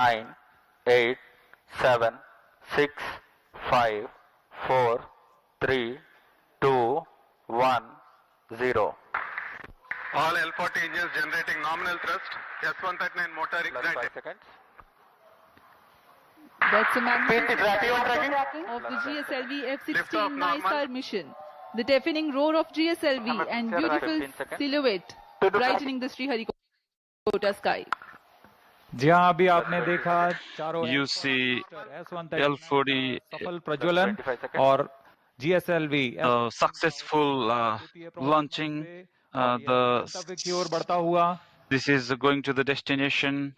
9, 8, 7, 6, 5, 4, 3, 2, 1, 0. All L40 engines generating nominal thrust. S139 motor ignited. 5 seconds. That's a magnificent tracking. of the GSLV Lift off F-16 normal. NiSTAR mission. The deafening roar of GSLV and beautiful 15 seconds. silhouette brightening the Sriharikota sky. जी हाँ, अभी आपने देखा चारों You see S139 L40 सफल प्रज्वलन 25 seconds. और GSLV successful launching. गंतव्य की ओर बढ़ता हुआ This is going to the destination.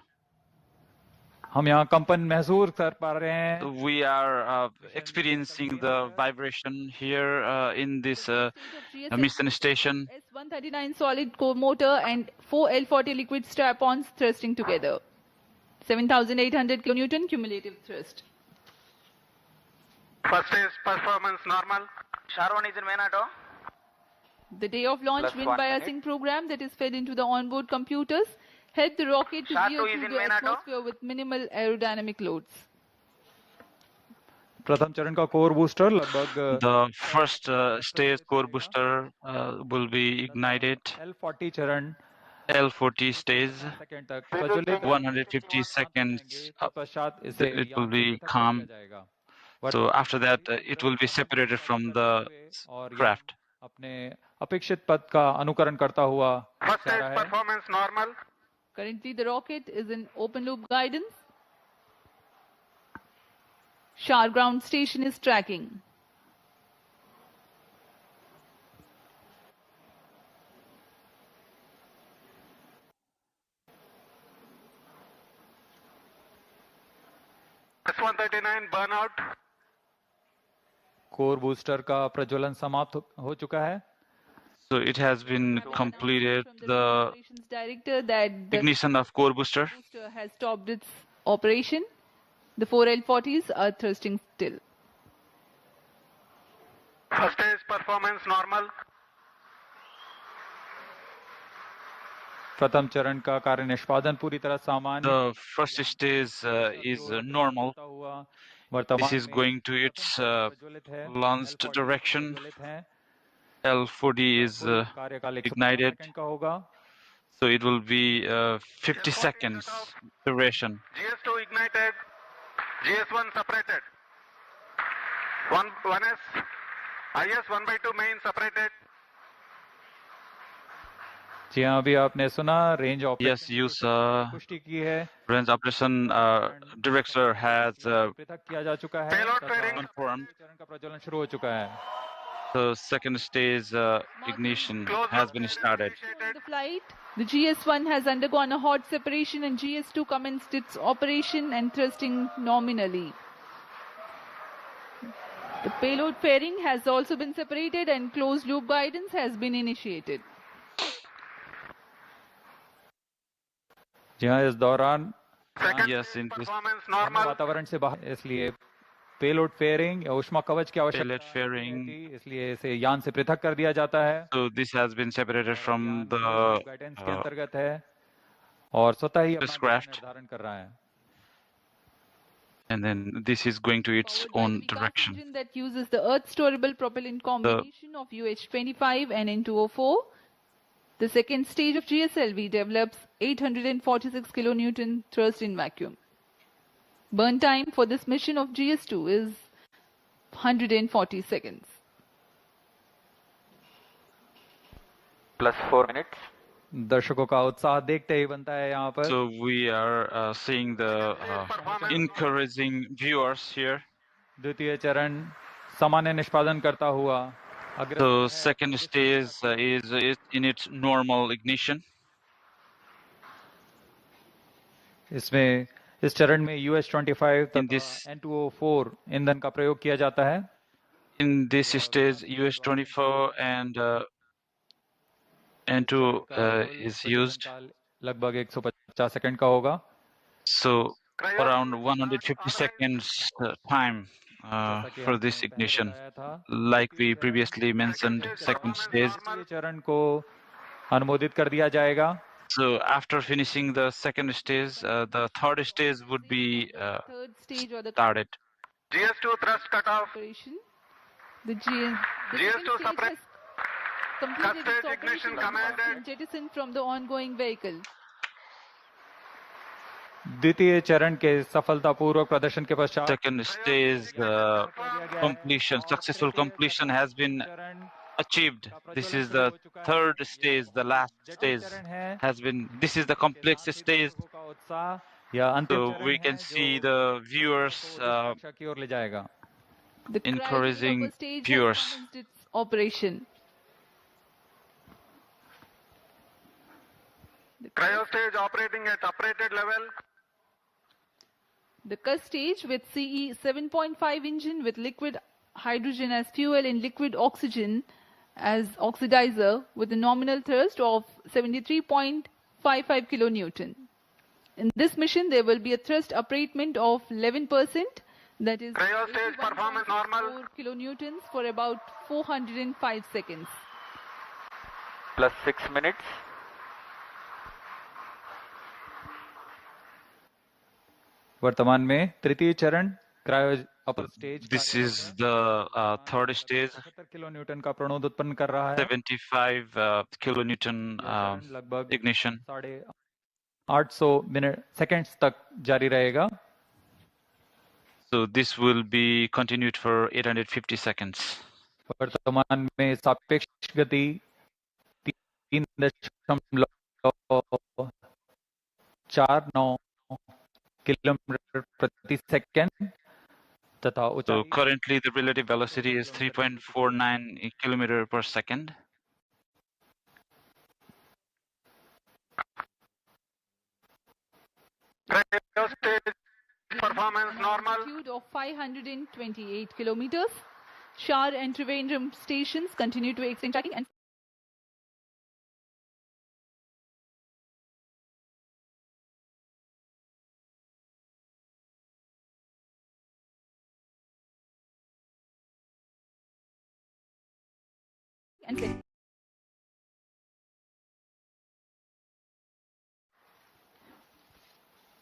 हम यहाँ कंपन महसूस कर पा रहे हैं. We are experiencing the vibration here in this mission station. S139 solid core motor and 4 L40 liquid strap-ons thrusting together. 7,800 kilonewton cumulative thrust. First stage performance normal. Sharwan is in main auto. The day of launch Plus wind 1 biasing minute. program that is fed into the onboard computers helped the rocket to Shah veer 2 is through in the main auto. atmosphere with minimal aerodynamic loads. प्रथम चरण का core booster लगभग The first stage core booster will be ignited. L40 चरण L40 stage. Second तक प्रज्वलित 150 seconds. पश्चात इसे It will be calm. So after that, it will be separated from the craft. अपने अपेक्षित पथ का अनुकरण करता हुआ First जा stage रहा है. performance normal. Currently, the rocket is in open loop guidance. Shar ground station is tracking. S139 burnout. Core booster का प्रज्वलन समाप्त हो चुका है. So it has been completed. From The operations director that the ignition of core booster. booster has stopped its operation. The 4 L40s are thrusting still. First stage performance normal. प्रथम चरण का कार्य निष्पादन पूरी तरह सामान्य The first stage is normal. हुआ. वर्तमान This is में going to its प्रज्वलित है. launched direction. प्रज्वलित है. L40 is कार्यकाल 150 ignited. सेकंड का होगा. So it will be 50 seconds duration. GS2 ignited. GS1 separated. 1S. IS 1/2 main separated. जी हाँ, अभी आपने सुना रेंज Yes, you saw. पुष्टि की है. Range operation director has पृथक किया जा चुका है. Payload तथा pairing. confirmed. चरण का प्रज्वलन शुरू हो चुका है. The second stage ignition has been started. During the flight, the GS1 has undergone a hot separation and GS2 commenced its operation and thrusting nominally. The payload fairing has also been separated and closed loop guidance has been initiated. जी हाँ, इस दौरान Second Yes, stage in this performance हमने normal. वातावरण से बाहर, इसलिए payload fairing या ऊष्मा कवच की आवश्यकता payload fairing. थी, इसलिए इसे यान से पृथक कर दिया जाता है. So this has been separated from the guidance के अंतर्गत है और स्वतः ही अपना spacecraft. निर्धारण कर रहा है. and then this is going to its Powered by own the Vikas direction. engine that uses the Earth storable propellant combination of UH-25 and N2O4. The second stage of GSLV develops 846 kilonewton thrust in vacuum. Burn time for this mission of GS2 is 140 seconds. Plus 4 minutes. दर्शकों का उत्साह देखते ही बनता है यहाँ पर. So we are seeing the encouraging viewers here. द्वितीय चरण सामान्य निष्पादन करता हुआ अग्रसर So है. second stage is in its normal ignition. इसमें इस चरण में US-25 In तथा this- N2O4 ईंधन का प्रयोग किया जाता है. In this stage, US-24 and N2 is used. लगभग 150 सेकंड का होगा. So around 150 seconds time for this ignition. Like we previously mentioned, second stage. द्वितीय चरण को अनुमोदित कर दिया जाएगा. So after finishing the second stage, the third stage would be third stage or the started. GS2 thrust cutoff. operation. The second GS2 stage separate. has completed its Stage operation ignition and has commanded. been jettisoned from the ongoing vehicle. द्वितीय चरण के सफलतापूर्वक प्रदर्शन के पश्चात Second stage completion, successful completion has been achieved. This is the third stage, the last stage has been, this is the complex stage. So we can see the viewers The cryogenic encouraging upper stage viewers. has commenced its operation. Cryo stage operating at operated level. The CUS stage with CE 7.5 engine with liquid hydrogen as fuel and liquid oxygen as oxidizer with a nominal thrust of 73.55 kilonewton. In this mission, there will be a thrust upratement of 11%, that is Cryo stage performance normal. 4 kilonewtons for about 405 seconds. plus 6 minutes. वर्तमान में तृतीय चरण cryo upper stage This is the third stage, 75 kilonewton का प्रणोद उत्पन्न कर रहा है 75 kilonewton लगभग ignition. 850 मिनट सेकंड्स तक जारी रहेगा. So this will be continued for 850 seconds. वर्तमान में सापेक्ष गति 3.49 किलोमीटर प्रति सेकंड तथा So ऊंचाई currently the relative velocity is 3.49 kilometer per second. Cryo stage performance normal. Altitude of 528 kilometers. Shar and Trivandrum stations continue to extend tracking and set.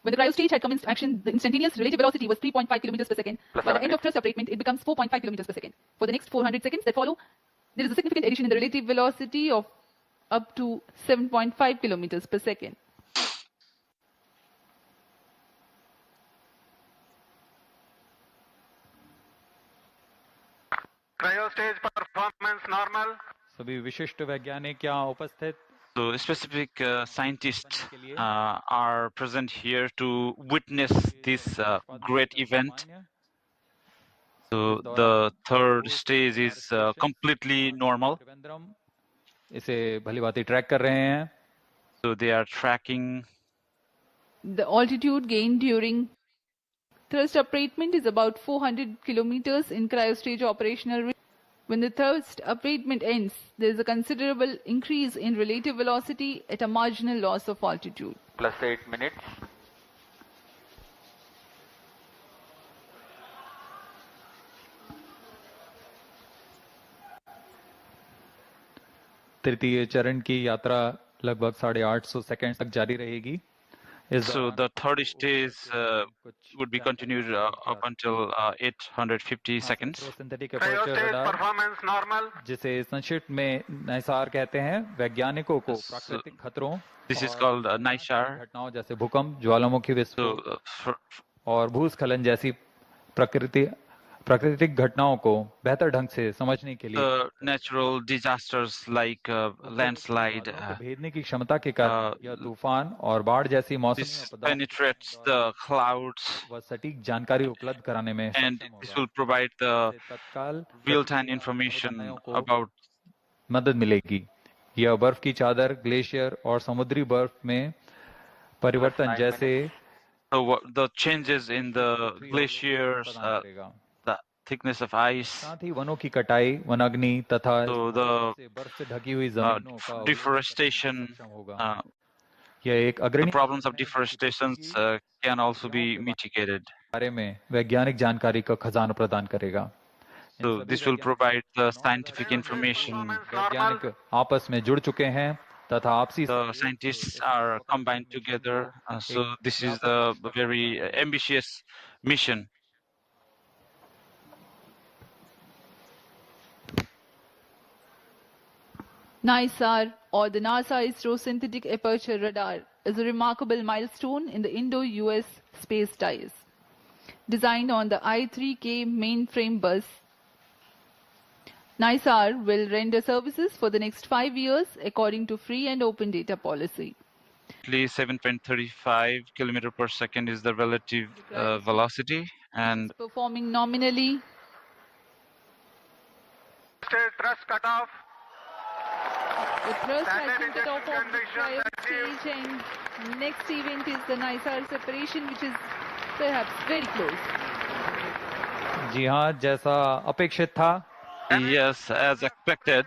When the cryo stage had commenced action, the instantaneous relative velocity was 3.5 kilometers per second. Plus By the 7 end of thrust upratement, it becomes 4.5 kilometers per second. For the next 400 seconds that follow, there is a significant addition in the relative velocity of up to 7.5 kilometers per second. Cryo stage performance normal. सभी विशिष्ट वैज्ञानिक यहाँ उपस्थित So specific scientists are present here to witness this great event. So the third stage is completely normal. Trivandrum इसे भली भांति track कर रहे हैं. So they are tracking. The altitude gained during thrust upratement is about 400 kilometers in cryostage operational range. When the thrust upratement ends, there is a considerable increase in relative velocity at a marginal loss of altitude. plus 8 minutes. तृतीय चरण की यात्रा लगभग 850 second तक जारी रहेगी. इस So दौरान the third stage would be continued up until 850 seconds. Synthetic Cryo aperture stage radar performance normal. जिसे संक्षिप्त में नाइसार कहते हैं, वैज्ञानिकों को So, प्राकृतिक खतरों This is और called NISAR. घटनाओं जैसे भूकंप, ज्वालामुखी So विस्फोट और भूस्खलन जैसी प्राकृतिक घटनाओं को बेहतर ढंग से समझने के लिए the natural disasters like landslide, बादलों को भेदने की क्षमता के कारण यह तूफान और बाढ़ जैसी मौसमी this आपदाओं penetrates the clouds, व सटीक जानकारी उपलब्ध कराने में and सक्षम this होगा. will provide the इससे तत्काल real-time information घटनाओं को about मदद मिलेगी. यह बर्फ की चादर, ग्लेशियर और समुद्री बर्फ में परिवर्तन 9 जैसे the changes in the glaciers, प्रदान करेगा. the thickness of ice, साथ ही वनों की कटाई, वनाग्नि तथा so the बर्फ से ढकी हुई जमीनों का deforestation, सक्षम होगा. the यह एक अग्रणी problems of deforestation can also be mitigated. बारे में वैज्ञानिक जानकारी का खजाना प्रदान करेगा. इन So सभी this will वैज्ञानिक provide the scientific information. Performance वैज्ञानिक normal. आपस में जुड़ चुके हैं तथा आपसी The scientists are combined together. So this is a very ambitious mission. NISAR, or the NASA ISRO Synthetic Aperture Radar, is a remarkable milestone in the Indo-US space ties. Designed on the I-3K mainframe bus, NISAR will render services for the next 5 years according to free and open data policy. 7.35 kilometer per second is the relative velocity, and Performing nominally. Thrust cutoff. The thrust has Standard been cut off injection of the conditions trial stage, and next event is the NISAR separation, which is perhaps very close. जी हाँ, जैसा अपेक्षित था. yes, as expected.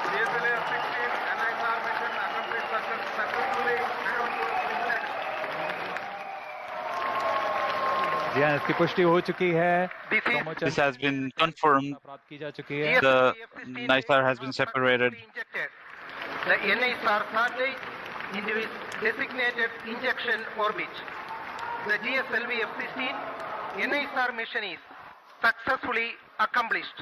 GSLV F-16 NISR mission accomplished successfully. जी हाँ, इसकी पुष्टि हो चुकी है. This has been confirmed. प्राप्त की जा चुकी है. The NISAR has been separated. The NISR satellite into its designated injection orbit. The GSLV F-16 NISR mission is successfully accomplished.